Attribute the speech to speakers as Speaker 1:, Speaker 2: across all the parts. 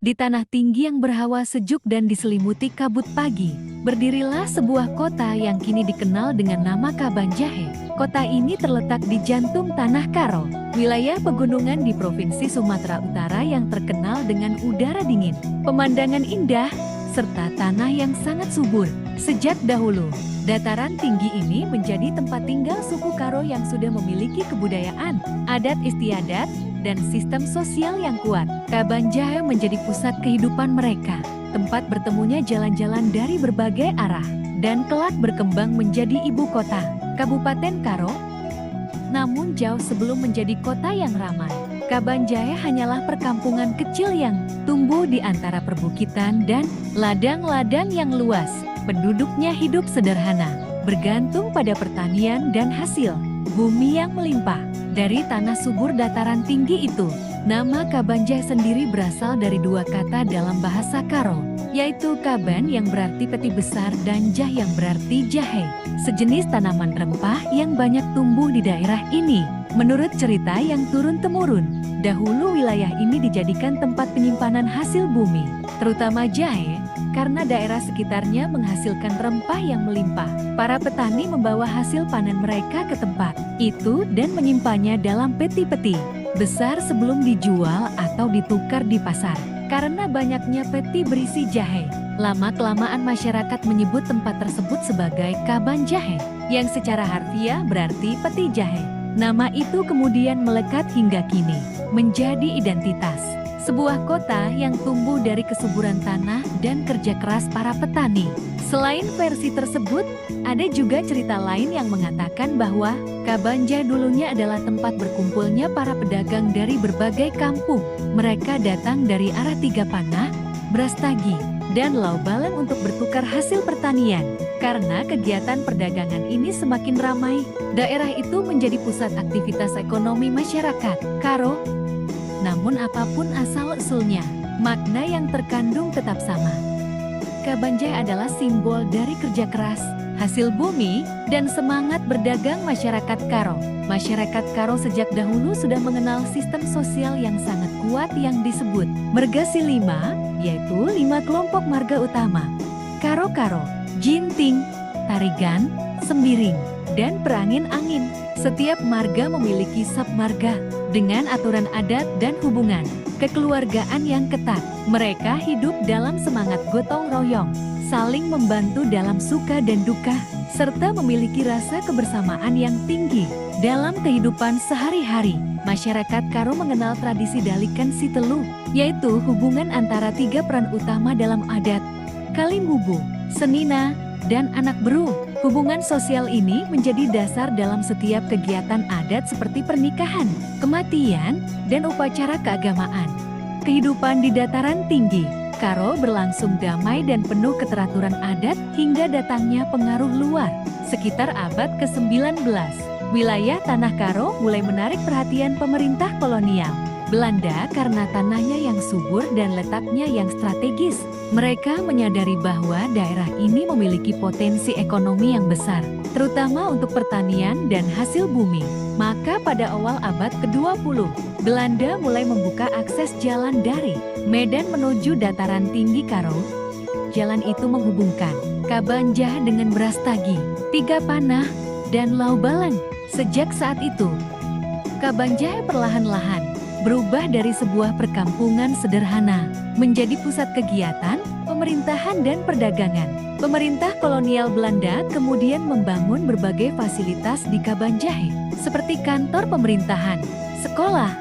Speaker 1: Di tanah tinggi yang berhawa sejuk dan diselimuti kabut pagi, berdirilah sebuah kota yang kini dikenal dengan nama Kabanjahe. Kota ini terletak di jantung Tanah Karo, wilayah pegunungan di Provinsi Sumatera Utara yang terkenal dengan udara dingin, pemandangan indah, serta tanah yang sangat subur. Sejak dahulu, dataran tinggi ini menjadi tempat tinggal suku Karo yang sudah memiliki kebudayaan, adat istiadat, dan sistem sosial yang kuat. Kabanjahe menjadi pusat kehidupan mereka, tempat bertemunya jalan-jalan dari berbagai arah, dan kelak berkembang menjadi ibu kota, Kabupaten Karo. Namun jauh sebelum menjadi kota yang ramai, Kabanjahe hanyalah perkampungan kecil yang tumbuh di antara perbukitan dan ladang-ladang yang luas. Penduduknya hidup sederhana, bergantung pada pertanian dan hasil bumi yang melimpah. Dari tanah subur dataran tinggi itu, nama Kabanjahe sendiri berasal dari dua kata dalam bahasa Karo, yaitu kaban yang berarti peti besar dan jah yang berarti jahe, sejenis tanaman rempah yang banyak tumbuh di daerah ini. Menurut cerita yang turun-temurun, dahulu wilayah ini dijadikan tempat penyimpanan hasil bumi, terutama jahe, karena daerah sekitarnya menghasilkan rempah yang melimpah. Para petani membawa hasil panen mereka ke tempat itu dan menyimpannya dalam peti-peti besar sebelum dijual atau ditukar di pasar. Karena banyaknya peti berisi jahe, lama-kelamaan masyarakat menyebut tempat tersebut sebagai Kabanjahe, yang secara harfiah berarti peti jahe. Nama itu kemudian melekat hingga kini, menjadi identitas sebuah kota yang tumbuh dari kesuburan tanah dan kerja keras para petani. Selain versi tersebut, ada juga cerita lain yang mengatakan bahwa Kabanjahe dulunya adalah tempat berkumpulnya para pedagang dari berbagai kampung. Mereka datang dari arah Tiga Panah, Brastagi, dan Laubalang untuk bertukar hasil pertanian. Karena kegiatan perdagangan ini semakin ramai, daerah itu menjadi pusat aktivitas ekonomi masyarakat Karo. Namun apapun asal-usulnya, makna yang terkandung tetap sama. Kabanjahe adalah simbol dari kerja keras, hasil bumi, dan semangat berdagang masyarakat Karo. Masyarakat Karo sejak dahulu sudah mengenal sistem sosial yang sangat kuat yang disebut Mergasi 5, yaitu 5 kelompok marga utama: Karo-Karo, Jinting, Tarigan, Sembiring, dan Perangin-Angin. Setiap marga memiliki submarga dengan aturan adat dan hubungan kekeluargaan yang ketat. Mereka hidup dalam semangat gotong royong, saling membantu dalam suka dan duka, serta memiliki rasa kebersamaan yang tinggi dalam kehidupan sehari-hari. Masyarakat Karo mengenal tradisi Dalikan Sitelu, yaitu hubungan antara 3 peran utama dalam adat: Kalimubu, Senina, dan anak beru. Hubungan sosial ini menjadi dasar dalam setiap kegiatan adat seperti pernikahan, kematian, dan upacara keagamaan. Kehidupan di dataran tinggi Karo berlangsung damai dan penuh keteraturan adat hingga datangnya pengaruh luar. Sekitar abad ke-19, wilayah Tanah Karo mulai menarik perhatian pemerintah kolonial Belanda karena tanahnya yang subur dan letaknya yang strategis. Mereka menyadari bahwa daerah ini memiliki potensi ekonomi yang besar, terutama untuk pertanian dan hasil bumi. Maka pada awal abad ke-20, Belanda mulai membuka akses jalan dari Medan menuju dataran tinggi Karo. Jalan itu menghubungkan Kabanjahe dengan Brastagi, Tiga Panah, dan Laubalang. Sejak saat itu, Kabanjahe perlahan-lahan berubah dari sebuah perkampungan sederhana menjadi pusat kegiatan, pemerintahan, dan perdagangan. Pemerintah kolonial Belanda kemudian membangun berbagai fasilitas di Kabanjahe, seperti kantor pemerintahan, sekolah,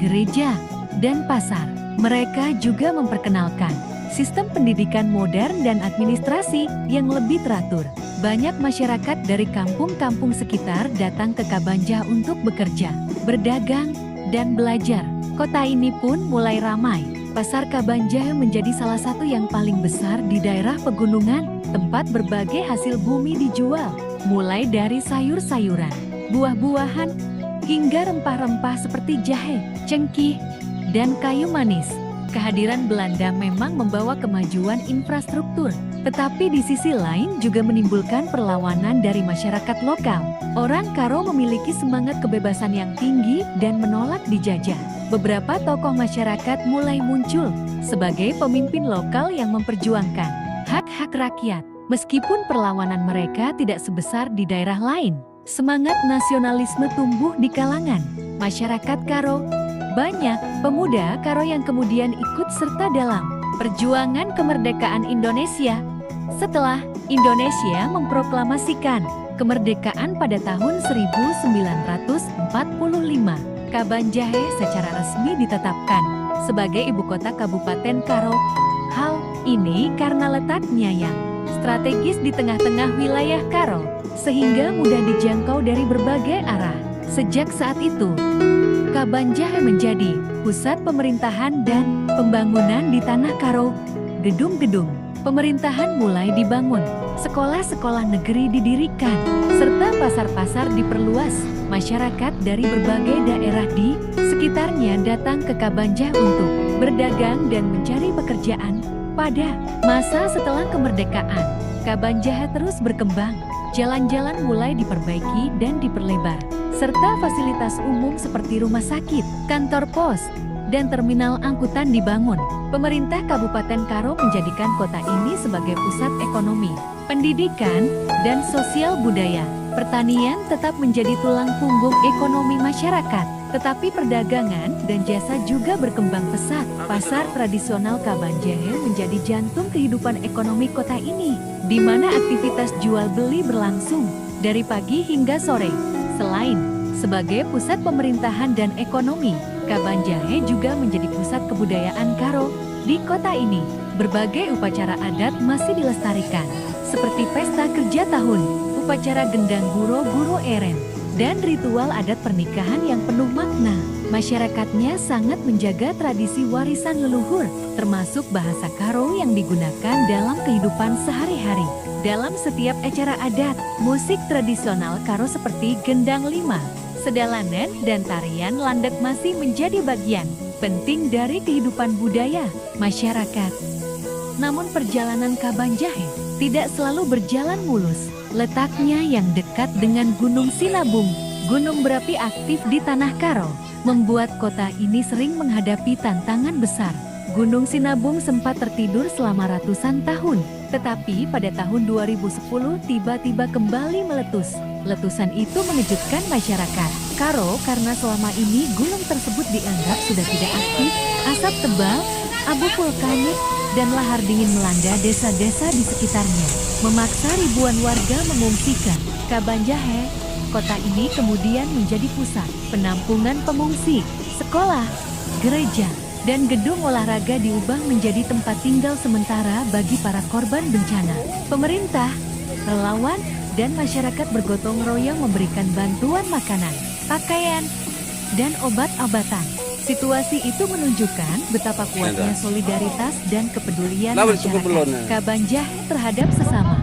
Speaker 1: gereja, dan pasar. Mereka juga memperkenalkan sistem pendidikan modern dan administrasi yang lebih teratur. Banyak masyarakat dari kampung-kampung sekitar datang ke Kabanjahe untuk bekerja, berdagang, dan belajar. Kota ini pun mulai ramai. Pasar Kabanjahe menjadi salah satu yang paling besar di daerah pegunungan, tempat berbagai hasil bumi dijual, mulai dari sayur-sayuran, buah-buahan, hingga rempah-rempah seperti jahe, cengkih, dan kayu manis. Kehadiran Belanda memang membawa kemajuan infrastruktur, tetapi di sisi lain juga menimbulkan perlawanan dari masyarakat lokal. Orang Karo memiliki semangat kebebasan yang tinggi dan menolak dijajah. beberapa tokoh masyarakat mulai muncul sebagai pemimpin lokal yang memperjuangkan hak-hak rakyat. Meskipun perlawanan mereka tidak sebesar di daerah lain, semangat nasionalisme tumbuh di kalangan masyarakat Karo. Banyak pemuda Karo yang kemudian ikut serta dalam perjuangan kemerdekaan Indonesia. Setelah Indonesia memproklamasikan kemerdekaan pada tahun 1945, Kabanjahe secara resmi ditetapkan sebagai ibu kota Kabupaten Karo. Hal ini karena letaknya yang strategis di tengah-tengah wilayah Karo, sehingga mudah dijangkau dari berbagai arah. Sejak saat itu, Kabanjahe menjadi pusat pemerintahan dan pembangunan di tanah Karo. Gedung-gedung pemerintahan mulai dibangun, sekolah-sekolah negeri didirikan, serta pasar-pasar diperluas. Masyarakat dari berbagai daerah di sekitarnya datang ke Kabanjahe untuk berdagang dan mencari pekerjaan. Pada masa setelah kemerdekaan, Kabanjahe terus berkembang. Jalan-jalan mulai diperbaiki dan diperlebar, serta fasilitas umum seperti rumah sakit, kantor pos, dan terminal angkutan dibangun. Pemerintah Kabupaten Karo menjadikan kota ini sebagai pusat ekonomi, pendidikan, dan sosial budaya. Pertanian tetap menjadi tulang punggung ekonomi masyarakat, tetapi perdagangan dan jasa juga berkembang pesat. Pasar tradisional Kabanjahe menjadi jantung kehidupan ekonomi kota ini, di mana aktivitas jual beli berlangsung dari pagi hingga sore. Selain sebagai pusat pemerintahan dan ekonomi, Kabanjahe juga menjadi pusat kebudayaan Karo. Di kota ini, berbagai upacara adat masih dilestarikan, seperti pesta kerja tahun, upacara gendang guro-guro eren, dan ritual adat pernikahan yang penuh makna. Masyarakatnya sangat menjaga tradisi warisan leluhur, termasuk bahasa Karo yang digunakan dalam kehidupan sehari-hari. Dalam setiap acara adat, musik tradisional Karo seperti gendang lima, sedalanan, dan tarian landak masih menjadi bagian penting dari kehidupan budaya masyarakat. Namun perjalanan Kabanjahe tidak selalu berjalan mulus. Letaknya yang dekat dengan Gunung Sinabung, gunung berapi aktif di tanah Karo, membuat kota ini sering menghadapi tantangan besar. Gunung Sinabung sempat tertidur selama ratusan tahun, tetapi pada tahun 2010 tiba-tiba kembali meletus. Letusan itu mengejutkan masyarakat Karo karena selama ini gunung tersebut dianggap sudah tidak aktif. Asap tebal, abu vulkanik, dan lahar dingin melanda desa-desa di sekitarnya, memaksa ribuan warga mengungsikan. Kabanjahe, kota ini kemudian menjadi pusat penampungan pengungsi, sekolah, gereja, dan gedung olahraga diubah menjadi tempat tinggal sementara bagi para korban bencana. Pemerintah, relawan, dan masyarakat bergotong royong memberikan bantuan makanan, pakaian, dan obat-obatan. Situasi itu menunjukkan betapa kuatnya solidaritas dan kepedulian masyarakat Kabanjahe terhadap sesama.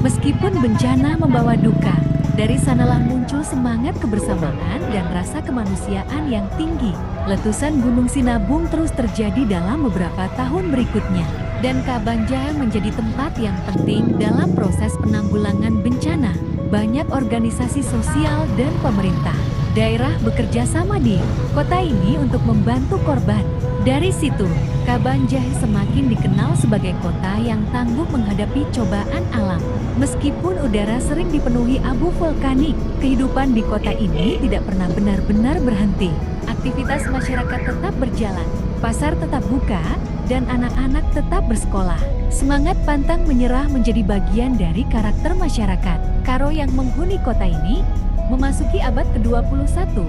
Speaker 1: Meskipun bencana membawa duka, dari sanalah muncul semangat kebersamaan dan rasa kemanusiaan yang tinggi. Letusan Gunung Sinabung terus terjadi dalam beberapa tahun berikutnya, dan Kabanjahe menjadi tempat yang penting dalam proses penanggulangan bencana. Banyak organisasi sosial dan pemerintah daerah bekerja sama di kota ini untuk membantu korban. Dari situ, Kabanjahe semakin dikenal sebagai kota yang tangguh menghadapi cobaan alam. Meskipun udara sering dipenuhi abu vulkanik, kehidupan di kota ini tidak pernah benar-benar berhenti. Aktivitas masyarakat tetap berjalan, pasar tetap buka, dan anak-anak tetap bersekolah. Semangat pantang menyerah menjadi bagian dari karakter masyarakat Karo yang menghuni kota ini. Memasuki abad ke-21,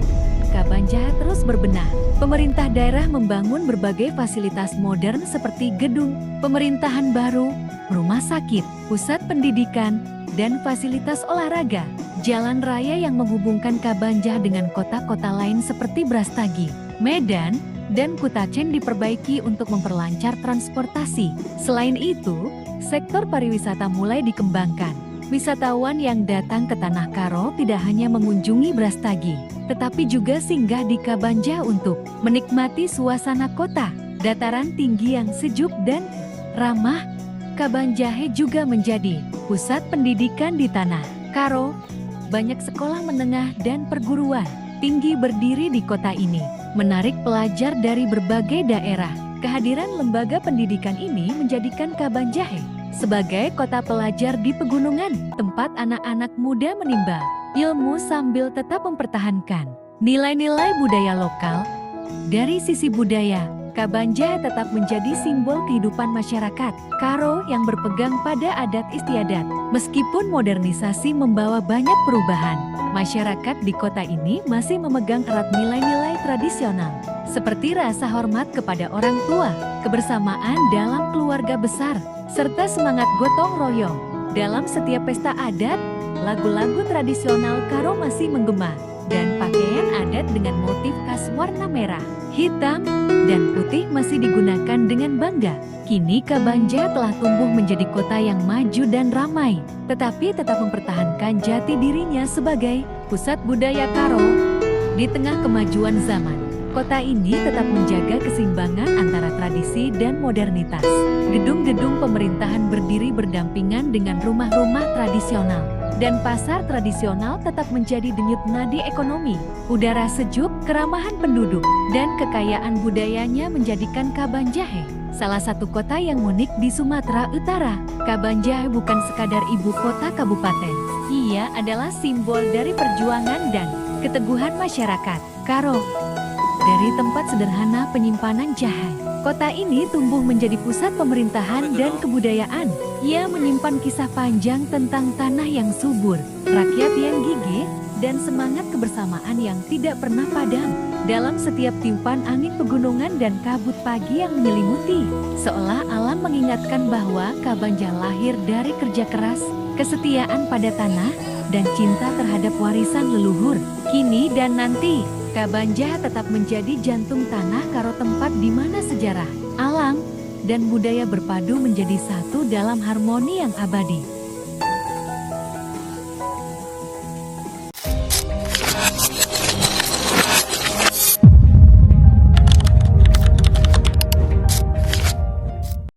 Speaker 1: Kabanjahe terus berbenah. Pemerintah daerah membangun berbagai fasilitas modern seperti gedung pemerintahan baru, rumah sakit, pusat pendidikan, dan fasilitas olahraga. Jalan raya yang menghubungkan Kabanjahe dengan kota-kota lain seperti Brastagi, Medan, dan Kutacen diperbaiki untuk memperlancar transportasi. Selain itu, sektor pariwisata mulai dikembangkan. Wisatawan yang datang ke Tanah Karo tidak hanya mengunjungi Brastagi, tetapi juga singgah di Kabanjahe untuk menikmati suasana kota, dataran tinggi yang sejuk dan ramah. Kabanjahe juga menjadi pusat pendidikan di Tanah Karo. Banyak sekolah menengah dan perguruan tinggi berdiri di kota ini. menarik pelajar dari berbagai daerah. Kehadiran lembaga pendidikan ini menjadikan Kabanjahe sebagai kota pelajar di pegunungan, tempat anak-anak muda menimba ilmu sambil tetap mempertahankan nilai-nilai budaya lokal. Dari sisi budaya, Kabanjahe tetap menjadi simbol kehidupan masyarakat Karo yang berpegang pada adat istiadat. Meskipun modernisasi membawa banyak perubahan, masyarakat di kota ini masih memegang erat nilai-nilai tradisional, seperti rasa hormat kepada orang tua, kebersamaan dalam keluarga besar, serta semangat gotong royong. Dalam setiap pesta adat, lagu-lagu tradisional Karo masih menggema, dan pakaian adat dengan motif khas warna merah, hitam, dan putih masih digunakan dengan bangga. Kini Kabanjahe telah tumbuh menjadi kota yang maju dan ramai, tetapi tetap mempertahankan jati dirinya sebagai pusat budaya Karo. Di tengah kemajuan zaman, kota ini tetap menjaga keseimbangan antara tradisi dan modernitas. Gedung-gedung pemerintahan berdiri berdampingan dengan rumah-rumah tradisional, dan pasar tradisional tetap menjadi denyut nadi ekonomi. Udara sejuk, keramahan penduduk, dan kekayaan budayanya menjadikan Kabanjahe salah satu kota yang unik di Sumatera Utara. Kabanjahe bukan sekadar ibu kota kabupaten. Ia adalah simbol dari perjuangan dan keteguhan masyarakat Karo. Dari tempat sederhana penyimpanan jahe, kota ini tumbuh menjadi pusat pemerintahan dan kebudayaan. Ia menyimpan kisah panjang tentang tanah yang subur, rakyat yang gigih, dan semangat kebersamaan yang tidak pernah padam. Dalam setiap tiupan angin pegunungan dan kabut pagi yang menyelimuti, seolah alam mengingatkan bahwa Kabanjahe lahir dari kerja keras, kesetiaan pada tanah, dan cinta terhadap warisan leluhur. Kini dan nanti, Kabanjahe tetap menjadi jantung tanah Karo, tempat di mana sejarah, alam, dan budaya berpadu menjadi satu dalam harmoni yang abadi.